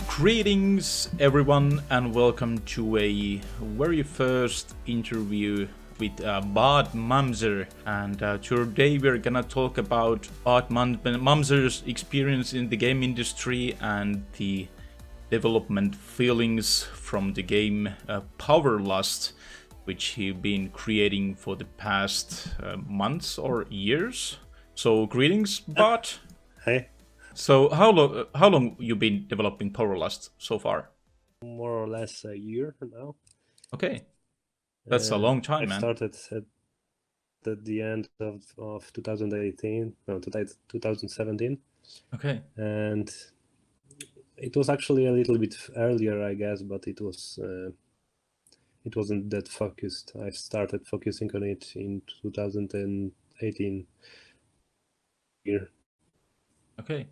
Greetings everyone and welcome to a very first interview with Bart Mamzer, and today we're gonna talk about Bart Mamzer's experience in the game industry and the development feelings from the game Powerlust, which he's been creating for the past months or years. So greetings, Bart. Hey. So how long you been developing Powerlust so far? More or less a year now. Okay, that's a long time, I man. started at the end of 2018, no, 2017. Okay. And it was actually a little bit earlier, I guess, but it wasn't that focused. I started focusing on it in 2018 year. Okay.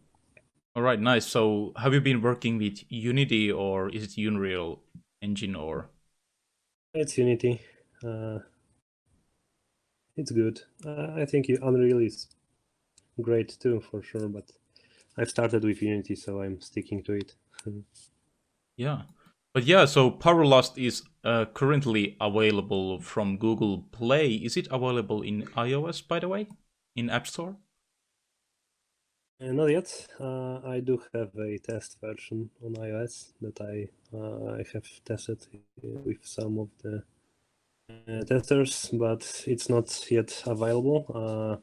All right, nice. So have you been working with Unity or is it Unreal Engine or? It's Unity. It's good. I think Unreal is great too, for sure, but I've started with Unity, so I'm sticking to it. Yeah. But yeah, so Powerlust is currently available from Google Play. Is it available in iOS, by the way, in App Store? Not yet. I do have a test version on iOS that I have tested with some of the testers, but it's not yet available.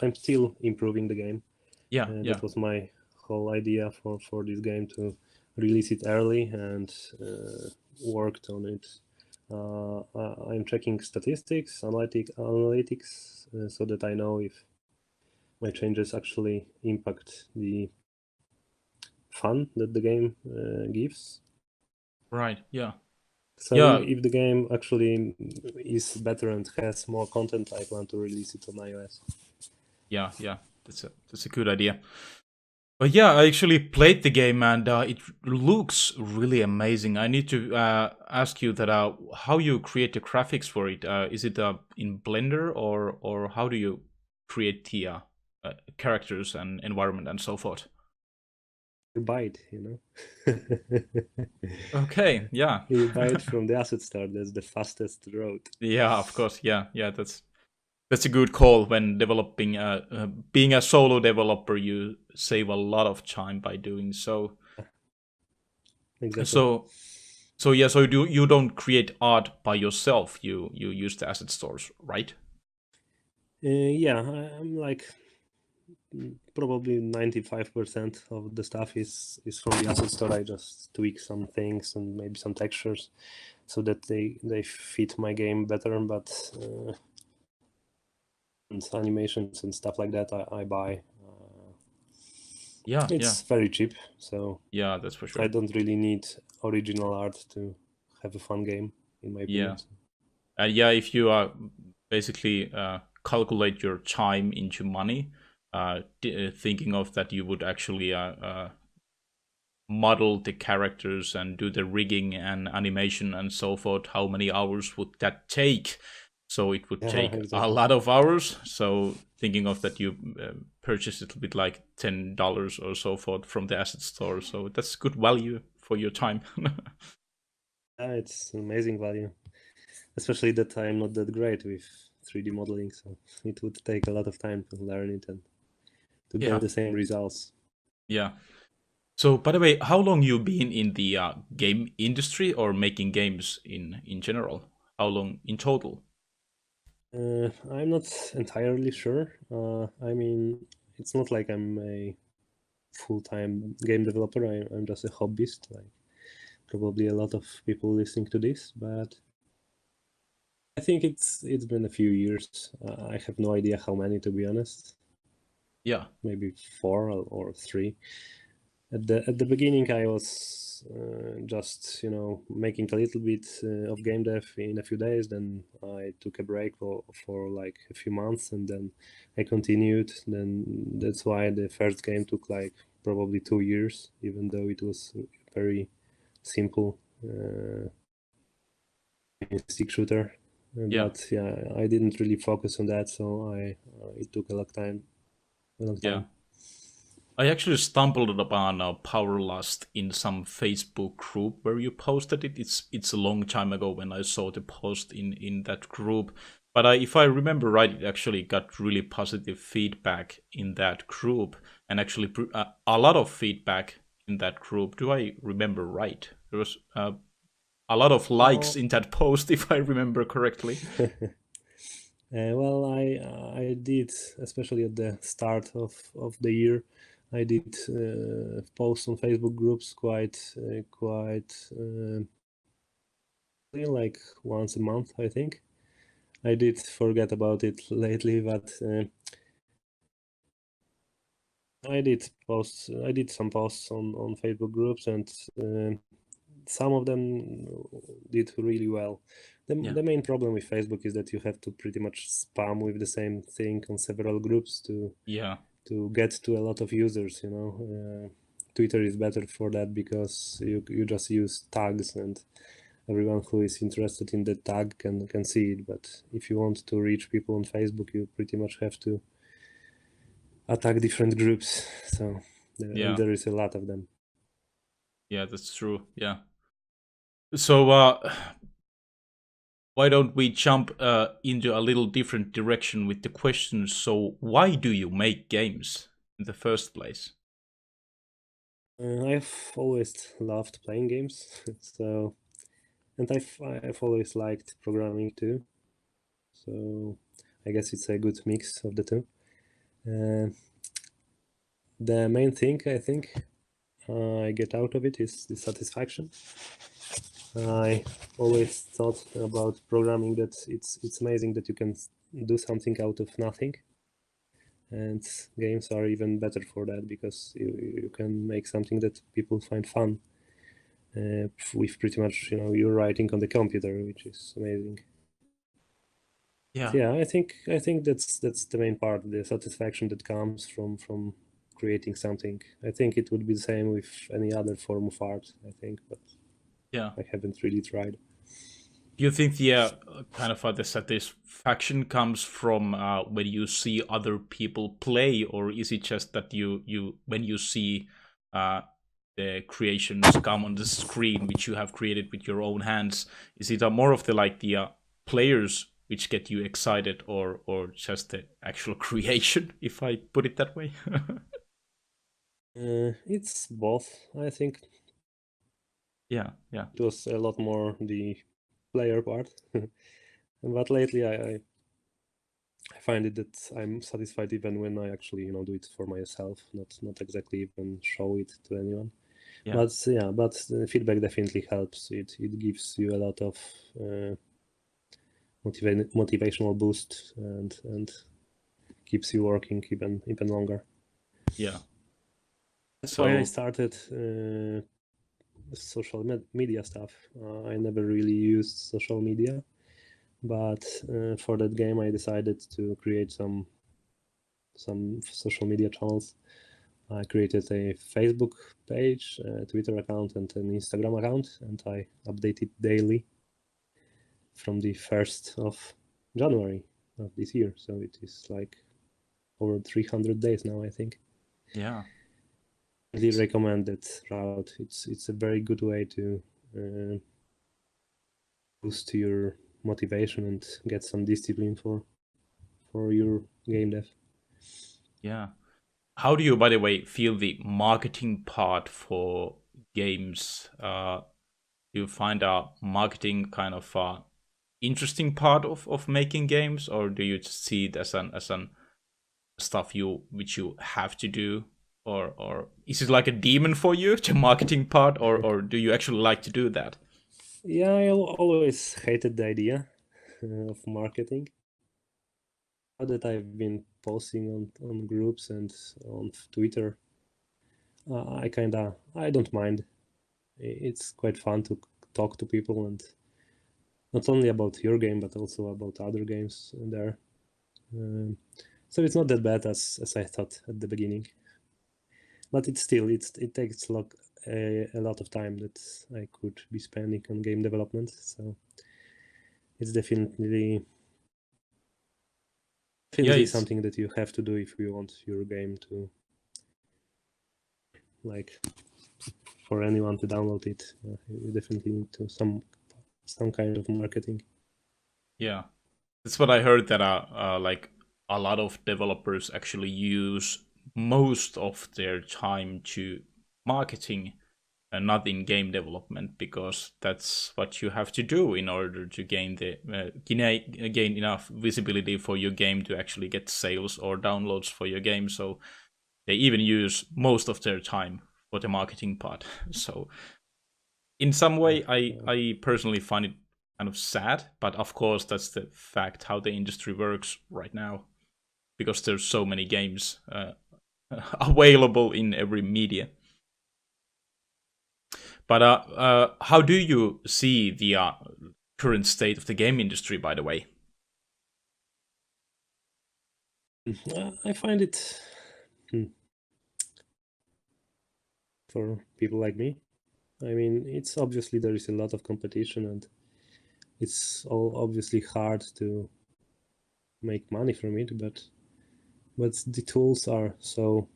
I'm still improving the game. Yeah, That was my whole idea for this game, to release it early, and worked on it. I'm checking statistics, analytics, so that I know if my changes actually impact the fun that the game gives. Right. Yeah. So Yeah. if the game actually is better and has more content, I plan to release it on iOS. Yeah. That's a good idea. But yeah, I actually played the game and it looks really amazing. I need to ask you that how you create the graphics for it. Is it in Blender or how do you create the characters and environment and so forth? You buy it, you know. Okay, yeah. You buy it from the asset store. That's the fastest road. Yeah, of course. Yeah, that's a good call when developing. Being a solo developer, you save a lot of time by doing so. Exactly. So yeah, so you don't create art by yourself. You use the asset stores, right? Yeah, I'm like probably 95% of the stuff is from the asset store. I just tweak some things and maybe some textures so that they fit my game better. But and animations and stuff like that, I buy. Yeah, It's very cheap, so yeah, that's for sure. I don't really need original art to have a fun game, in my opinion. Yeah, if you basically calculate your time into money, thinking of that, you would actually model the characters and do the rigging and animation and so forth. How many hours would that take? So it would take Exactly. a lot of hours. So thinking of that, you purchase it with like $10 or so forth from the asset store. So that's good value for your time. It's amazing value, especially that I'm not that great with 3D modeling, so it would take a lot of time to learn it and to get the same results. Yeah. So, by the way, how long you been in the game industry or making games in general? How long in total? I'm not entirely sure. I mean, it's not like I'm a full-time game developer. I'm just a hobbyist, like probably a lot of people listening to this, but I think it's been a few years. I have no idea how many, to be honest. Yeah. Maybe 4 or 3. At the beginning, I was just making a little bit of game dev in a few days. Then I took a break for like a few months, and then I continued. Then that's why the first game took like probably 2 years, even though it was very simple stick shooter. Yeah. But yeah, I didn't really focus on that, so it took a long time. Yeah. I actually stumbled upon Powerlust in some Facebook group where you posted it. It's a long time ago when I saw the post in that group. But if I remember right, it actually got really positive feedback in that group, and actually a lot of feedback in that group. Do I remember right? There was a lot of likes Oh, in that post, if I remember correctly. well, I did, especially at the start of the year, I did post on Facebook groups quite like once a month, I think. I did forget about it lately, but I did some posts on Facebook groups, and some of them did really well. Yeah. The main problem with Facebook is that you have to pretty much spam with the same thing on several groups Yeah. to get to a lot of users. Twitter is better for that because you just use tags, and everyone who is interested in the tag can see it. But if you want to reach people on Facebook, you pretty much have to attack different groups. So and Yeah. there is a lot of them. Yeah. That's true. Yeah. So why don't we jump into a little different direction with the questions? So, why do you make games in the first place? I've always loved playing games, so and I've always liked programming too. So I guess it's a good mix of the two. Uh, the main thing I think I get out of it is the satisfaction. I always thought about programming that it's amazing that you can do something out of nothing, and games are even better for that because you can make something that people find fun with pretty much you're writing on the computer, which is amazing. Yeah. Yeah, I think that's the main part, the satisfaction that comes from creating something. I think it would be the same with any other form of art, I think, but Yeah. I haven't really tried. Do you think the kind of the satisfaction comes from when you see other people play, or is it just that you when you see uh, the creations come on the screen which you have created with your own hands? Is it more of the like the players which get you excited, or just the actual creation, if I put it that way? It's both, I think. Yeah, yeah, It was a lot more the player part, but lately I find it that I'm satisfied even when I actually do it for myself, not exactly even show it to anyone. yeah, But yeah, but the feedback definitely helps. It gives you a lot of motivational boost, and keeps you working even longer. yeah. That's why I So started social media stuff. I never really used social media, but for that game, I decided to create some social media channels. I created a Facebook page, a Twitter account, and an Instagram account, and I update it daily from the 1st of January of this year. So it is like over 300 days now, I think. yeah, I really recommend that route. It's a very good way to uh, boost your motivation and get some discipline for your game dev. yeah. How do you, by the way, feel the marketing part for games? Do you find marketing kind of interesting part of making games, or do you just see it as an stuff which you have to do, or is it like a demon for you, the marketing part, or do you actually like to do that? Yeah, I always hated the idea of marketing. Now that I've been posting on groups and on Twitter, I don't mind. It's quite fun to talk to people, and not only about your game but also about other games there. Um, so it's not that bad as I thought at the beginning, but it takes a lot of time that I could be spending on game development. So it's definitely Yeah, it's something that you have to do if you want your game to, like, for anyone to download it. You definitely need to some kind of marketing. yeah. That's what I heard that like a lot of developers actually use most of their time to marketing and not in game development because that's what you have to do in order to gain the gain enough visibility for your game to actually get sales or downloads for your game. So they even use most of their time for the marketing part. So in some way, I personally find it kind of sad, but of course that's the fact how the industry works right now because there's so many games available in every media. But how do you see the current state of the game industry, by the way? I find it, for people like me. I mean, it's obviously there is a lot of competition, and it's all obviously hard to make money from it. But the tools are so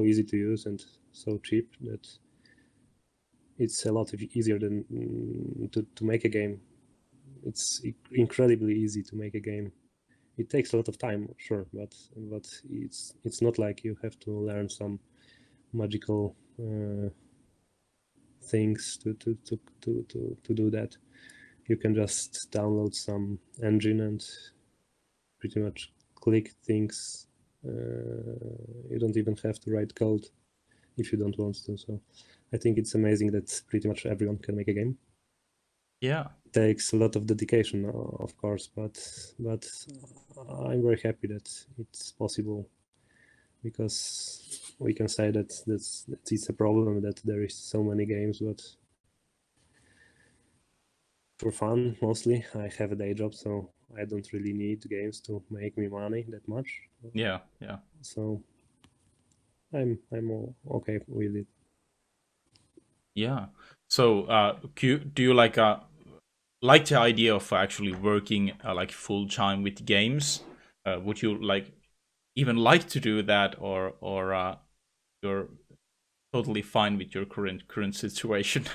easy to use and so cheap that it's a lot easier than to make a game. It's incredibly easy to make a game. It takes a lot of time, sure, but it's not like you have to learn some magical things to do that. You can just download some engine and pretty much click things. You don't even have to write code if you don't want to. So I think it's amazing that pretty much everyone can make a game. Yeah, It takes a lot of dedication, of course, but I'm very happy that it's possible, because we can say that it's a problem that there is so many games, but for fun mostly. I have a day job, so I don't really need games to make me money that much. yeah, yeah, So I'm all okay with it. yeah. So do you like the idea of actually working like full time with games? Would you like even like to do that, or you're totally fine with your current situation?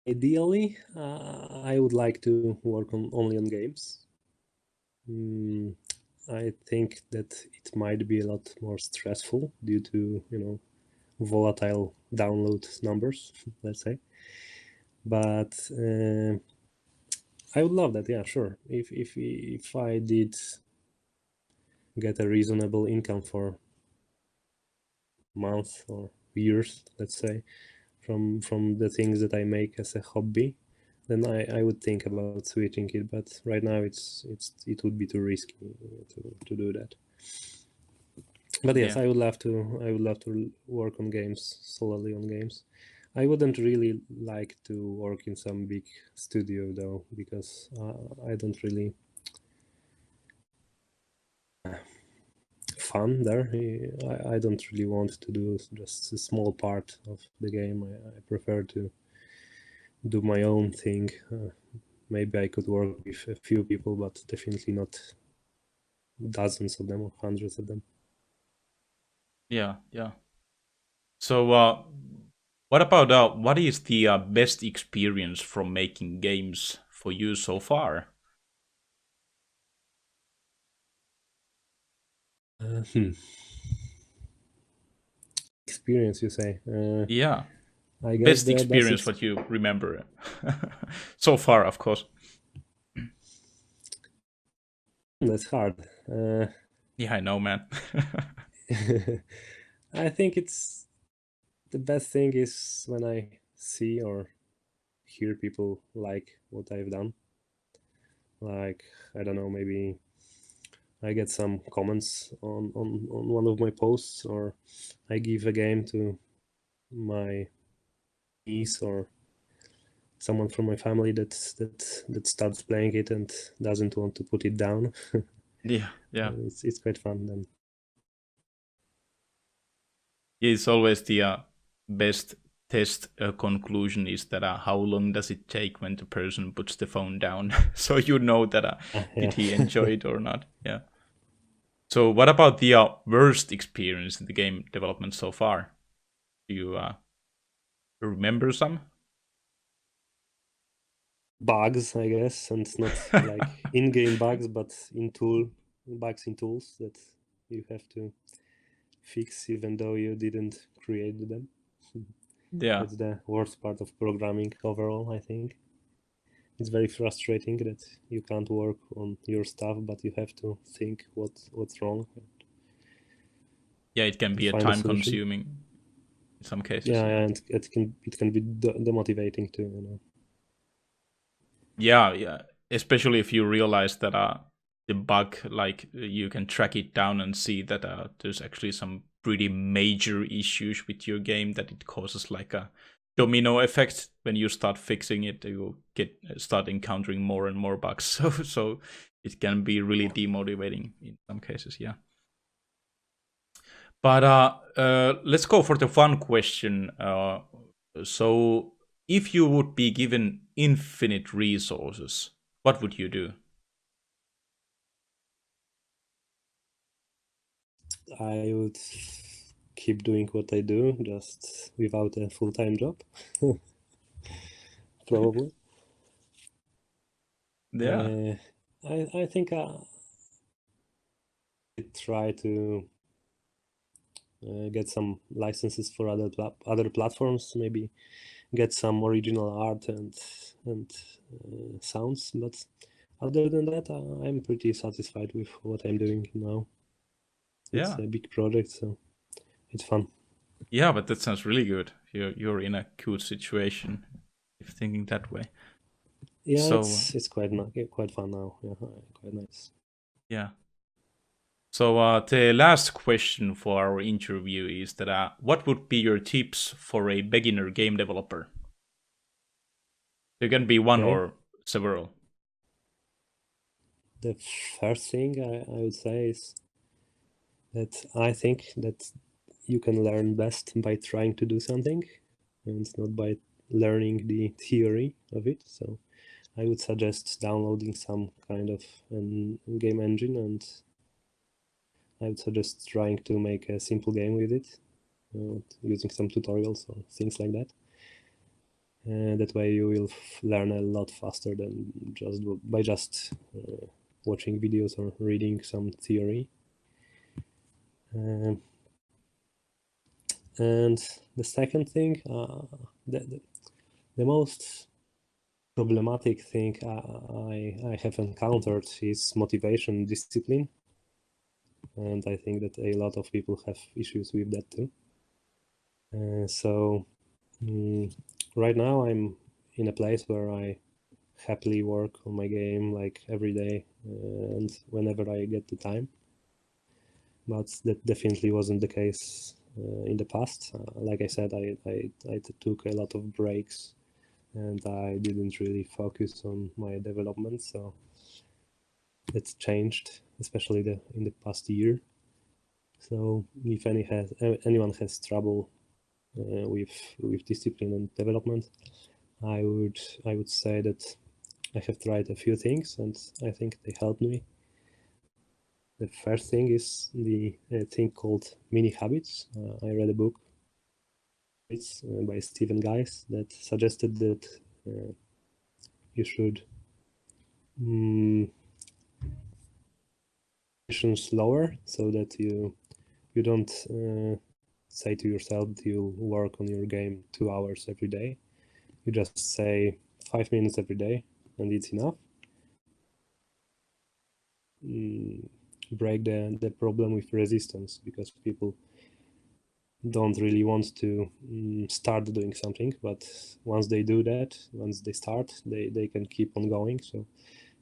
Ideally, I would like to work on only on games. Mm, I think that it might be a lot more stressful due to volatile download numbers, let's say. But I would love that. Yeah, sure. If I did get a reasonable income for month or years, let's say, from the things that I make as a hobby, then I would think about switching it. But right now it would be too risky to do that. But yes, Yeah, I would love to work on games, solely on games. I wouldn't really like to work in some big studio though, because I don't really fun there. I don't really want to do just a small part of the game. I prefer to do my own thing. Maybe I could work with a few people, but definitely not dozens of them or hundreds of them. yeah, yeah. So what about what is the best experience from making games for you so far? Hmm. Experience, you say? Yeah, I guess best the best experience what you remember so far, of course. that's hard. Yeah, I know, man. I think it's the best thing is when I see or hear people like what I've done. Like, I don't know, maybe I get some comments on one of my posts, or I give a game to my niece or someone from my family that starts playing it and doesn't want to put it down. Yeah, yeah. It's quite fun then. It's always the best test conclusion is that how long does it take when the person puts the phone down, so you know that Yeah. did he enjoy it or not. Yeah. So what about the worst experience in the game development so far? Do you remember some? Bugs, I guess, and not like in-game bugs, but bugs in tools that you have to fix even though you didn't create them. Yeah. That's the worst part of programming overall, I think. It's very frustrating that you can't work on your stuff, but you have to think what's wrong. Yeah, it can be a Find a time solution. consuming in some cases. Yeah, Yeah. and it can be demotivating too. You know. Yeah, yeah. Especially if you realize that the bug, like you can track it down and see that there's actually some pretty major issues with your game, that it causes like a domino effect. When you start fixing it, you start encountering more and more bugs. So it can be really demotivating in some cases. Yeah. But let's go for the fun question. So, if you would be given infinite resources, what would you do? I would keep doing what I do, just without a full-time job, probably. Yeah, I think I try to get some licenses for other platforms, maybe get some original art and sounds. But other than that, I'm pretty satisfied with what I'm doing now. It's yeah, a big project, so it's fun. yeah. But that sounds really good. You're in a good situation if thinking that way. Yeah, So it's quite fun now. Yeah, quite nice. yeah. So the last question for our interview is that what would be your tips for a beginner game developer? There can be one Okay. or several. The first thing I would say is that I think that you can learn best by trying to do something and not by learning the theory of it. So I would suggest downloading some kind of game engine, and I would suggest trying to make a simple game with it, using some tutorials or things like that. That way you will learn a lot faster than just watching videos or reading some theory. Um, and the second thing, the most problematic thing I have encountered is motivation, discipline, and I think that a lot of people have issues with that too. So right now I'm in a place where I happily work on my game like every day and whenever I get the time. But that definitely wasn't the case in the past. Like I said, I took a lot of breaks and I didn't really focus on my development. So it's changed, especially in the past year. So if anyone has trouble with discipline and development, I would say that I have tried a few things and I think they helped me. The first thing is the thing called mini habits. I read a book by Stephen Guys that suggested that you should mm, slower so that you don't say to yourself that you'll work on your game 2 hours every day. You just say 5 minutes every day, and it's enough. Break the problem with resistance, because people don't really want to start doing something, but once they do that, once they start, they can keep on going. So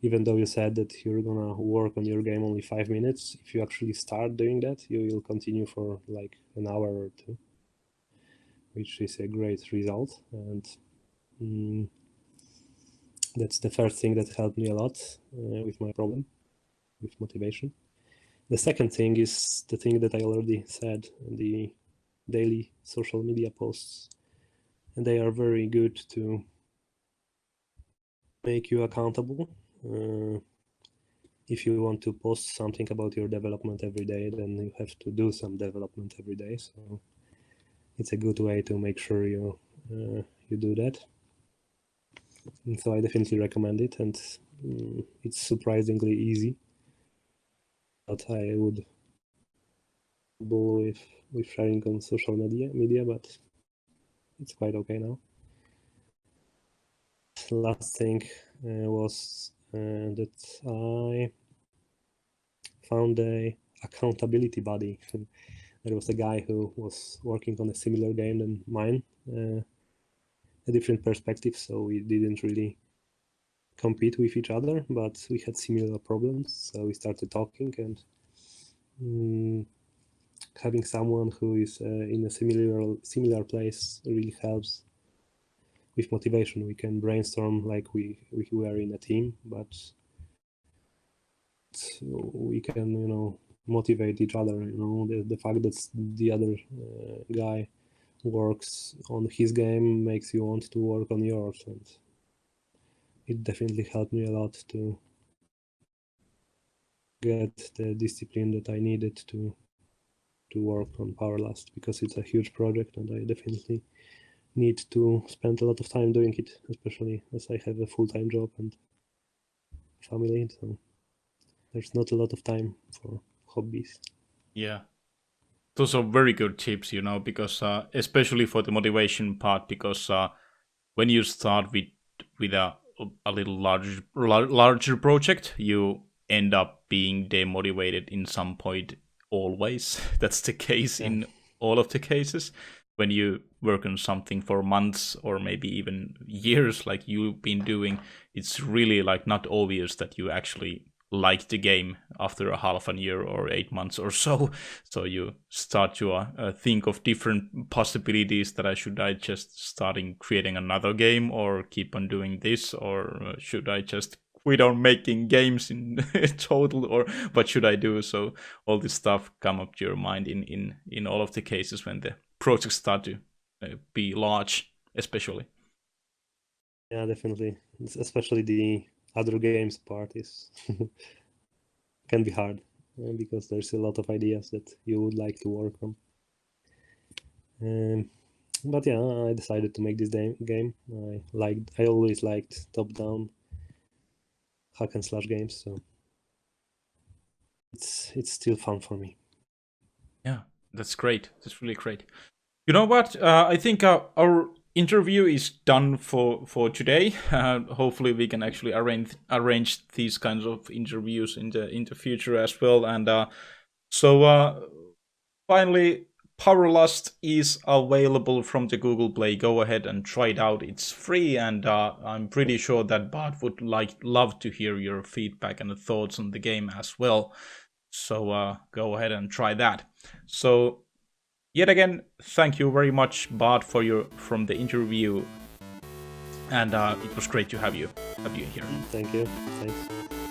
even though you said that you're gonna work on your game only 5 minutes, if you actually start doing that, you will continue for like an hour or two, which is a great result. And that's the first thing that helped me a lot with my problem, with motivation. The second thing is the thing that I already said, the daily social media posts. and they are very good to make you accountable. If you want to post something about your development every day, then you have to do some development every day. So it's a good way to make sure you do that. And so I definitely recommend it, and it's surprisingly easy. But I would go with sharing on social media, but it's quite okay now. Last thing was that I found a accountability buddy. There was a guy who was working on a similar game than mine, a different perspective, so we didn't really compete with each other, but we had similar problems, so we started talking, and having someone who is in a similar place really helps with motivation. We can brainstorm like we were in a team, but we can motivate each other. The fact that the other guy works on his game makes you want to work on yours, and it definitely helped me a lot to get the discipline that I needed to work on Powerlust, because it's a huge project and I definitely need to spend a lot of time doing it, especially as I have a full-time job and family, so there's not a lot of time for hobbies. Yeah. Those are very good tips, because especially for the motivation part, because when you start with a little larger project, you end up being demotivated in some point always. That's the case in all of the cases. When you work on something for months or maybe even years like you've been doing, it's really like not obvious that you actually like the game after a half a year or 8 months or so. So you start to think of different possibilities that should I just starting creating another game or keep on doing this, or should I just quit on making games in total, or what should I do? So all this stuff come up to your mind in all of the cases when the projects start to be large, especially. Yeah, definitely. Especially the other games part is can be hard because there's a lot of ideas that you would like to work on. But yeah, I decided to make this game. I always liked top-down hack and slash games, so it's still fun for me. Yeah, that's great. That's really great. You know what? I think our interview is done for today. Hopefully, we can actually arrange these kinds of interviews in the future as well. And so finally, Powerlust is available from the Google Play. Go ahead and try it out. It's free, and I'm pretty sure that Bart would love to hear your feedback and thoughts on the game as well. So go ahead and try that. So yet again, thank you very much, Bart, from the interview, and it was great to have you here. Thank you. Thanks.